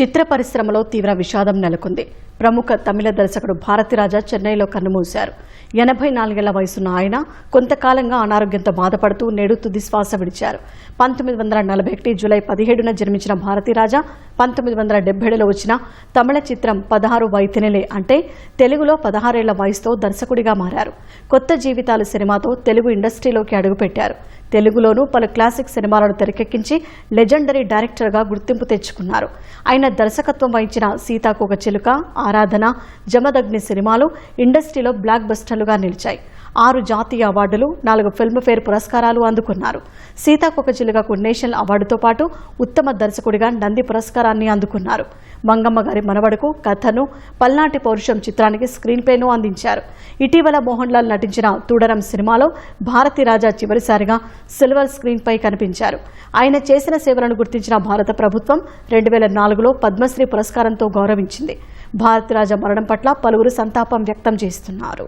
చిత్ర పరిశ్రమలో తీవ్ర విషాదం నెలకొంది. ప్రముఖ తమిళ దర్శకుడు భారతిరాజా చెన్నైలో కన్నుమూశారు. 84 ఏళ్ల వయసున్న ఆయన కొంతకాలంగా అనారోగ్యంతో బాధపడుతూ నేడు తుది శ్వాస విడిచారు. 1941 జూలై 17న జన్మించిన భారతిరాజా 1977లో వచ్చిన తమిళ చిత్రం 16 వైతినిలే అంటే తెలుగులో 16 ఏళ్ల వయసుతో దర్శకుడిగా మారారు. కొత్త జీవితాలు సినిమాతో తెలుగు ఇండస్ట్రీలోకి అడుగుపెట్టారు. తెలుగులోనూ పలు క్లాసిక్ సినిమాలను తెరకెక్కించి లెజెండరీ డైరెక్టర్గా గుర్తింపు తెచ్చుకున్నారు. ఆయన దర్శకత్వం వహించిన సీతాకోకచిలుక, ఆరాధన, జమదగ్ని సినిమాలు ఇండస్ట్రీలో బ్లాక్ బస్టర్లుగా నిలిచాయి. 6 జాతీయ అవార్డులు, 4 ఫిల్మ్ఫేర్ పురస్కారాలు అందుకున్నారు. సీతాకోకచిలుకకు నేషనల్ అవార్డుతో పాటు ఉత్తమ దర్శకుడిగా నంది పురస్కారాన్ని అందుకున్నారు. మంగమ్మ గారి మనవడకు కథను, పల్నాటి పౌరుషం చిత్రానికి స్క్రీన్ ప్లేను అందించారు. ఇటీవల మోహన్ లాల్ నటించిన తూడరం సినిమాలో భారతిరాజా చివరిసారిగా సిల్వర్ స్క్రీన్ పై కనిపించారు. ఆయన చేసిన సేవలను గుర్తించిన భారత ప్రభుత్వం 2004లో పద్మశ్రీ పురస్కారంతో గౌరవించింది. భారతిరాజా మరణం పట్ల పలువురు సంతాపం వ్యక్తం చేస్తున్నారు.